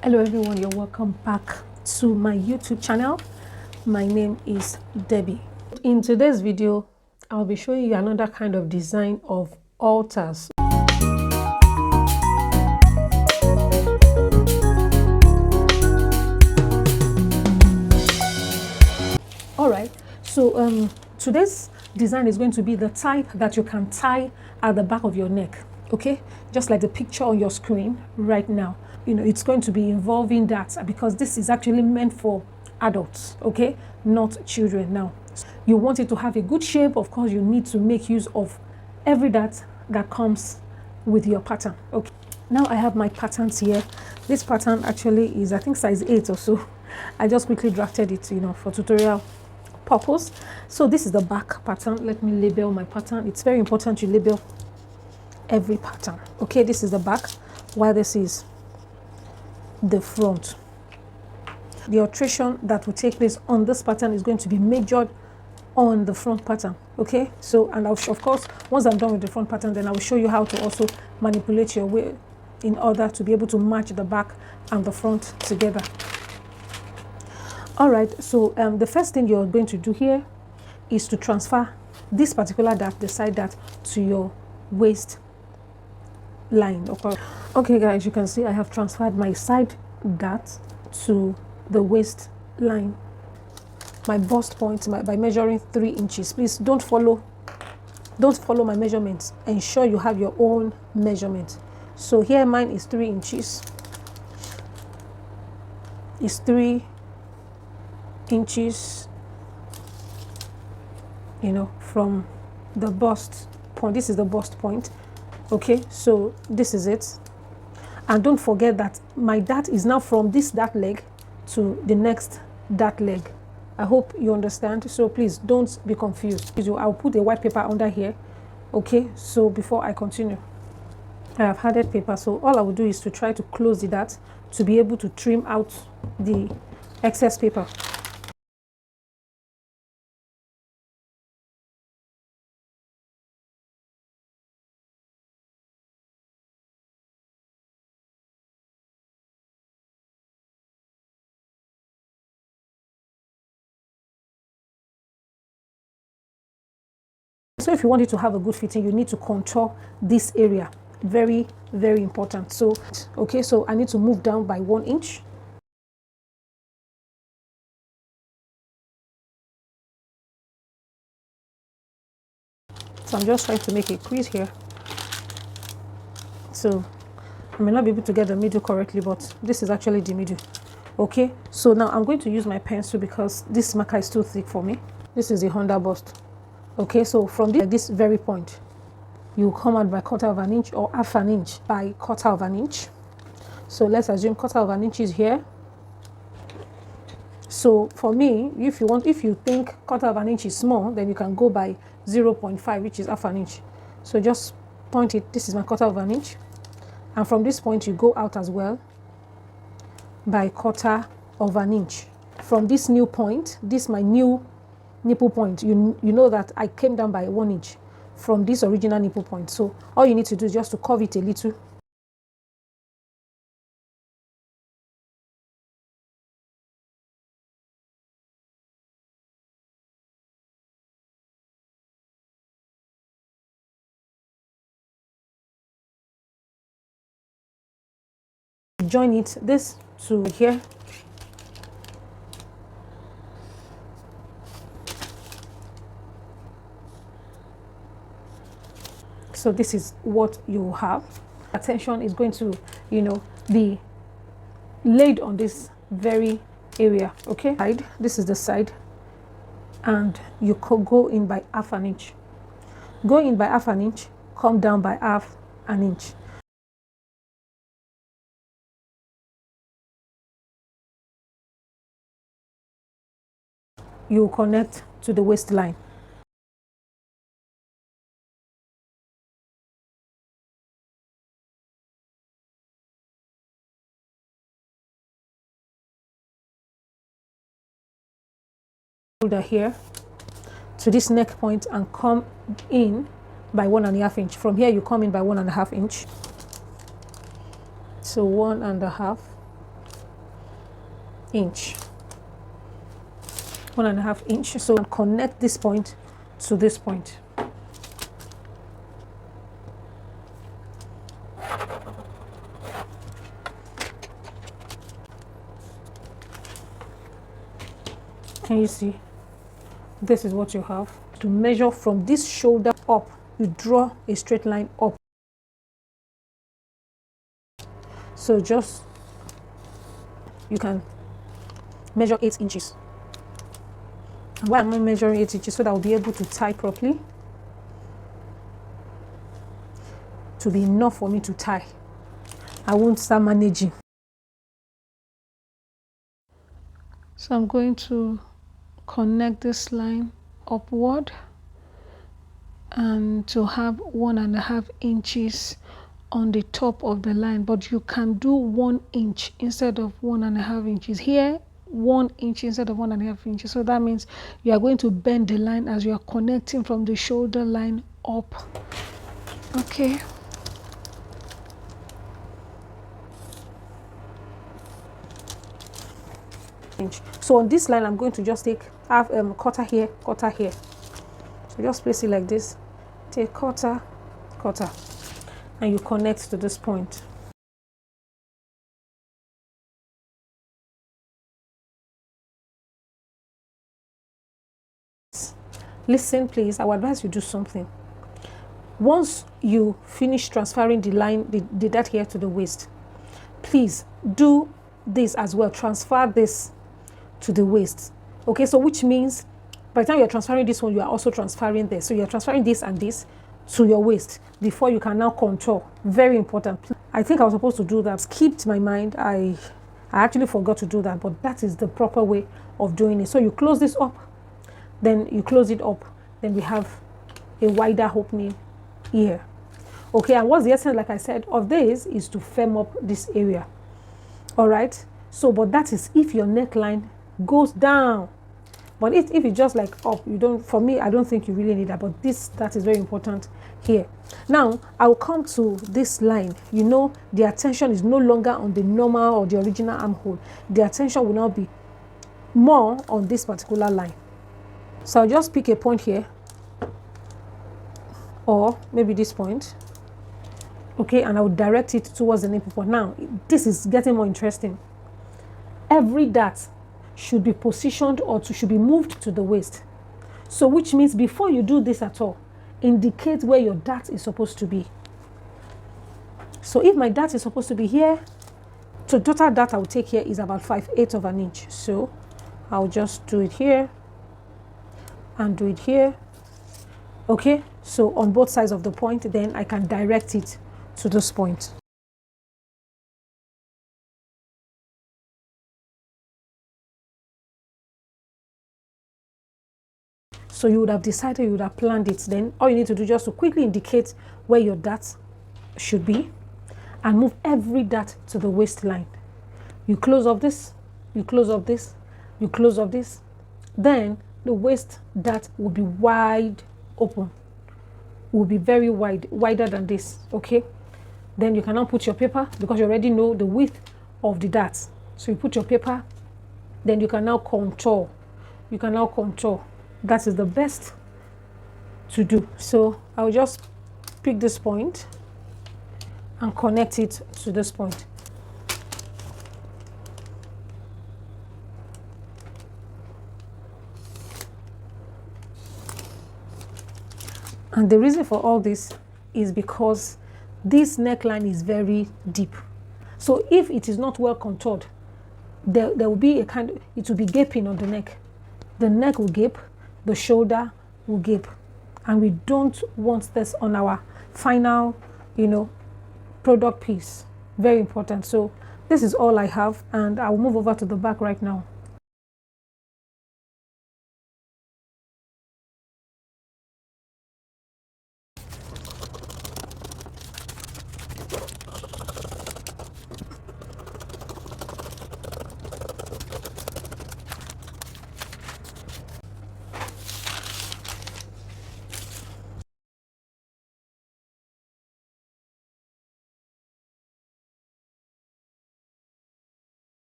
Hello everyone, you're welcome back to my YouTube channel. My name is Debbie. In today's video, I'll be showing you another kind of design of halters. Alright, so today's design is going to be the type that you can tie at the back of your neck, okay? Just like the picture on your screen right now. You know, it's going to be involving that because this is actually meant for adults, okay? Not children. Now, you want it to have a good shape. Of course, you need to make use of every dart that comes with your pattern, okay? Now I have my patterns here. This pattern actually is, I think, size 8 or so. I just quickly drafted it, you know, for tutorial purpose. So this is the back pattern. Let me label my pattern. It's very important you label every pattern, okay? This is the back, while this is the front. The alteration that will take place on this pattern is going to be measured on the front pattern, okay? So, and of course, once I'm done with the front pattern, then I will show you how to also manipulate your way in order to be able to match the back and the front together. All right, so the first thing you're going to do here is to transfer this particular dart, the side dart, to your waist line. Okay guys, you can see I have transferred my side dart to the waist line, my bust point, by measuring 3 inches. Please don't follow my measurements. Ensure you have your own measurement. So here mine is 3 inches. It's 3 inches, you know, from the bust point. This is the bust point, okay? So this is it. And don't forget that my dart is now from this dart leg to the next dart leg. I hope you understand. So please don't be confused. I'll put a white paper under here, okay? So before I continue, I have added paper. So all I will do is to try to close the dart to be able to trim out the excess paper. So if you want it to have a good fitting, you need to contour this area. Very, very important. So, okay, so I need to move down by 1 inch. So I'm just trying to make a crease here. So I may not be able to get the middle correctly, but this is actually the middle. Okay, so now I'm going to use my pencil because this marker is too thick for me. This is the Honda bust. Okay, so from this very point, you come out by 1/4 of an inch or 1/2 inch by 1/4 of an inch. So let's assume 1/4 of an inch is here. So for me, if you think 1/4 of an inch is small, then you can go by 0.5, which is 1/2 inch. So just point it. This is my 1/4 of an inch, and from this point you go out as well by 1/4 of an inch. From this new point, this my new nipple point, you know that I came down by 1 inch from this original nipple point. So all you need to do is just to curve it a little. Join it this to here. So this is what you have. Attention is going to, you know, be laid on this very area, okay? This is the side, and you could go in by 1/2 inch. Go in by 1/2 inch, come down by 1/2 inch. You connect to the waistline. Shoulder here to this neck point and come in by 1.5 inch. From here you come in by 1.5 inch. So 1.5. inch. 1.5 inch. So connect this point to this point. Can you see? This is what you have. To measure from this shoulder up, you draw a straight line up. So just, you can measure 8 inches. And why am I measuring 8 inches? So that I'll be able to tie properly. To be enough for me to tie. I won't start managing. So I'm going to connect this line upward and to have 1.5 inches on the top of the line, but you can do 1 inch instead of 1.5 inches. Here 1 inch instead of 1.5 inches. So that means you are going to bend the line as you are connecting from the shoulder line up. Okay. So on this line, I'm going to just take half quarter here, quarter here. So just place it like this. Take quarter, quarter, and you connect to this point. Listen, please. I would advise you do something. Once you finish transferring the line, the dart here to the waist, please do this as well. Transfer this to the waist. Okay, so which means by the time you're transferring this one, you are also transferring this. So you're transferring this and this to your waist before you can now contour. Very important. I think I was supposed to do that. Skipped my mind. I actually forgot to do that, but that is the proper way of doing it. So you close this up, then you close it up, then we have a wider opening here. Okay, and what's the essence, like I said, of this is to firm up this area. All right, so but that is if your neckline goes down. But if it's just like up, you don't, for me, I don't think you really need that. But that is very important here. Now, I'll come to this line. You know, the attention is no longer on the normal or the original armhole. The attention will now be more on this particular line. So I'll just pick a point here, or maybe this point. Okay, and I will direct it towards the nipple point. Now, this is getting more interesting. Every dart should be positioned or should be moved to the waist. So which means before you do this at all, indicate where your dart is supposed to be. So if my dart is supposed to be here, so total dart I will take here is about 5/8 of an inch. So I'll just do it here and do it here. Okay, so on both sides of the point, then I can direct it to this point. So you would have decided, you would have planned it. Then all you need to do just to quickly indicate where your dart should be and move every dart to the waistline. You close up this, you close up this, you close up this. Then the waist dart will be wide open, will be very wide, wider than this. Okay, then you can now put your paper because you already know the width of the dart. So you put your paper, then you can now contour. You can now contour. That is the best to do. So I'll just pick this point and connect it to this point. And the reason for all this is because this neckline is very deep. So if it is not well contoured, there will be it will be gaping on the neck. The neck will gape, the shoulder will gape. And we don't want this on our final, product piece. Very important. So this is all I have, and I'll move over to the back right now.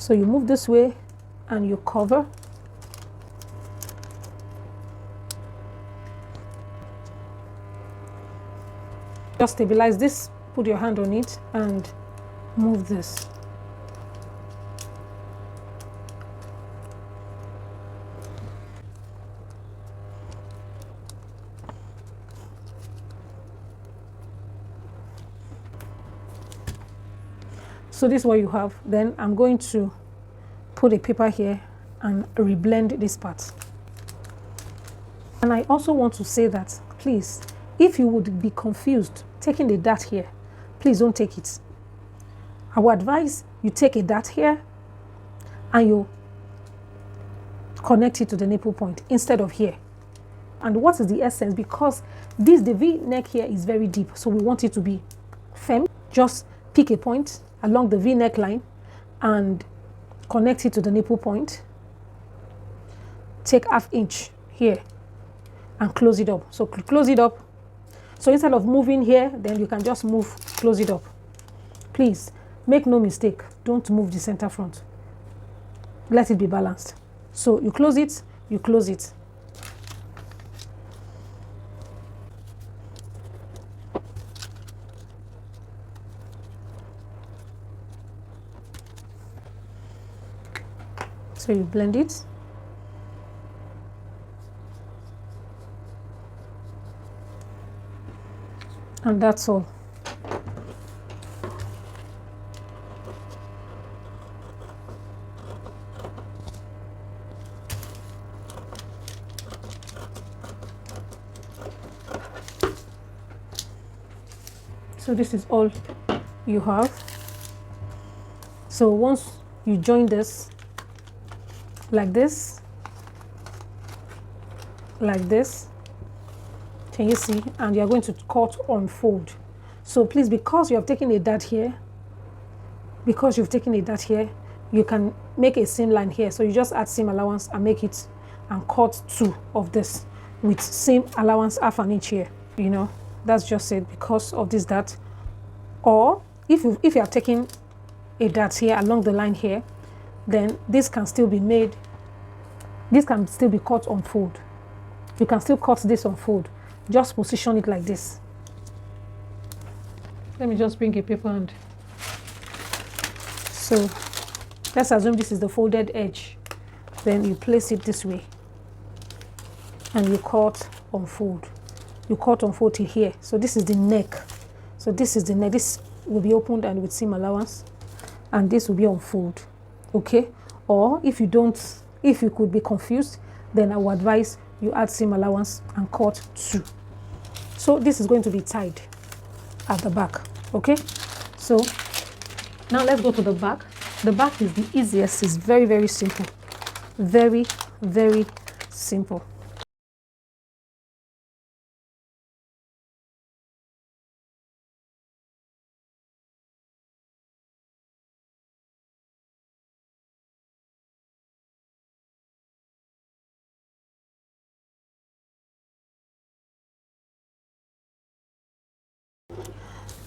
So you move this way and you cover. Just stabilize this, put your hand on it and move this. So this is what you have. Then I'm going to put a paper here and reblend this part. And I also want to say that, please, if you would be confused taking the dart here, please don't take it. I would advise you take a dart here and you connect it to the nipple point instead of here. And what is the essence? Because the V-neck here is very deep, so we want it to be firm. Just pick a point along the V-neck line and connect it to the nipple point. Take ½ inch here and close it up. So close it up. So instead of moving here, then you can just move, close it up. Please, make no mistake. Don't move the center front. Let it be balanced. So you close it, you close it. So you blend it. And that's all. So this is all you have. So once you join this, like this, can you see? And you're going to cut on fold. So please, because you have taken a dart here, you can make a seam line here. So you just add seam allowance and make it and cut 2 of this with seam allowance ½ inch here. You know, that's just it because of this dart. Or if you are taking a dart here along the line here, then this can still be made, this can still be cut on fold. You can still cut this on fold. Just position it like this. Let me just bring a paper and so let's assume this is the folded edge. Then you place it this way and you cut on fold. You cut on fold till here. So this is the neck. So this is the neck. This will be opened and with seam allowance, and this will be on fold. Okay? Or if you could be confused, then I would advise you add seam allowance and cut 2. So this is going to be tied at the back. Okay? So now let's go to the back. The back is the easiest. It's very, very simple. Very, very simple.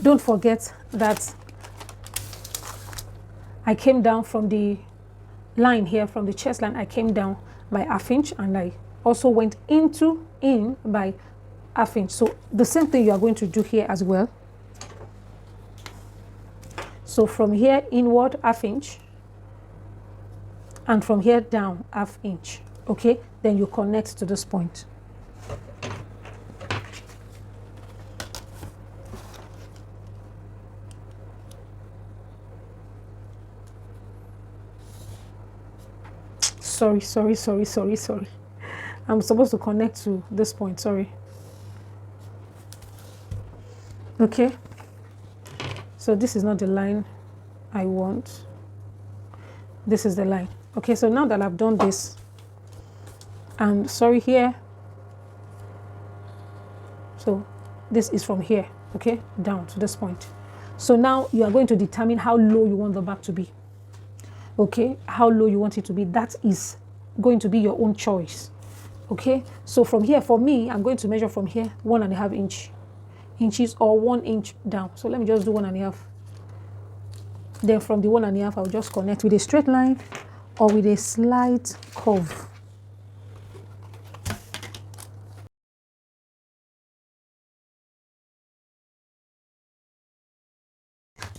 Don't forget that I came down from the line here, from the chest line, I came down by ½ inch and I also went in by ½ inch. So the same thing you are going to do here as well. So from here inward ½ inch and from here down ½ inch. Okay, then you connect to this point. Sorry. I'm supposed to connect to this point, sorry. Okay. So this is not the line I want. This is the line. Okay, so now that I've done this, and sorry here. So this is from here, okay, down to this point. So now you are going to determine how low you want the back to be. Okay, how low you want it to be, that is going to be your own choice. Okay, so from here, for me, I'm going to measure from here 1½ inches or 1 inch down. So let me just do 1½ Then from the 1.5, I'll just connect with a straight line or with a slight curve.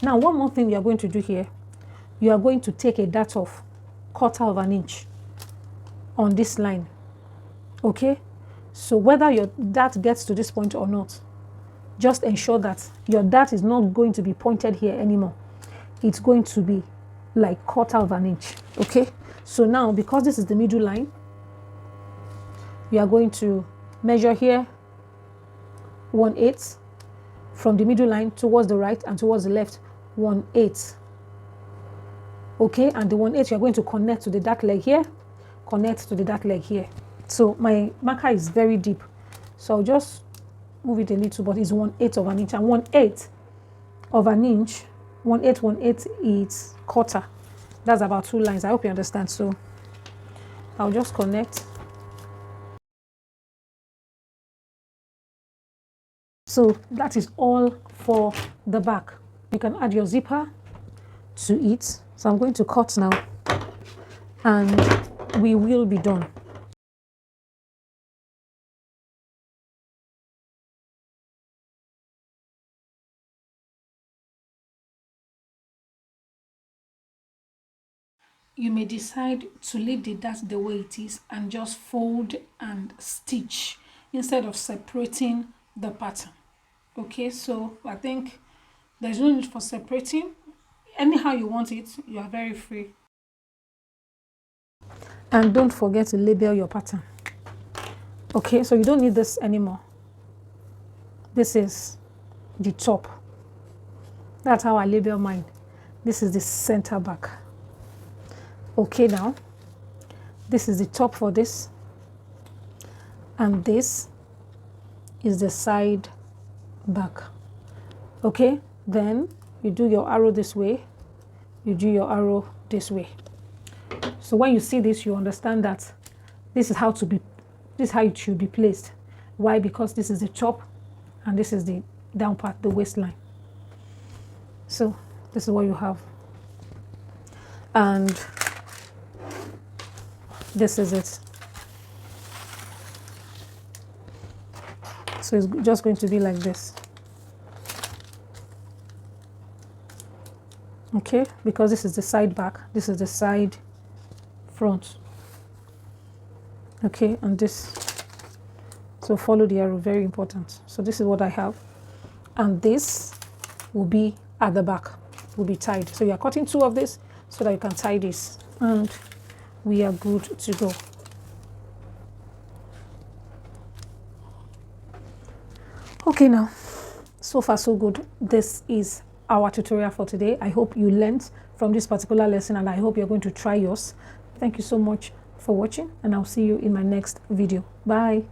Now, one more thing you are going to do here, you are going to take a dart of 1/4 of an inch on this line, okay? So whether your dart gets to this point or not, just ensure that your dart is not going to be pointed here anymore. It's going to be like 1/4 of an inch, okay? So now, because this is the middle line, we are going to measure here 1/8 from the middle line towards the right and towards the left, 1/8. Okay, and the 1/8 you're going to connect to the dark leg here, connect to the dark leg here. So my marker is very deep, so I'll just move it a little, but it's 1/8 of an inch, and 1/8 of an inch, 1/8 is 1/4. That's about 2 lines. I hope you understand. So I'll just connect. So that is all for the back. You can add your zipper to it. So I'm going to cut now and we will be done. You may decide to leave the dart the way it is and just fold and stitch instead of separating the pattern. Okay, so I think there's no need for separating. Anyhow you want it, you are very free. And don't forget to label your pattern. Okay, so you don't need this anymore. This is the top. That's how I label mine. This is the center back. Okay, now this is the top for this, and this is the side back. Okay, then you do your arrow this way, you do your arrow this way. So when you see this, you understand that this is how it should be placed. Why? Because this is the top and this is the down part, the waistline. So this is what you have, and this is it. So it's just going to be like this. Okay, because this is the side back, this is the side front. Okay, and this, so follow the arrow, very important. So this is what I have, and this will be at the back, will be tied. So you are cutting 2 of this so that you can tie this, and we are good to go. Okay, now so far so good. This is our tutorial for today. I hope you learned from this particular lesson, and I hope you're going to try yours. Thank you so much for watching, and I'll see you in my next video. Bye.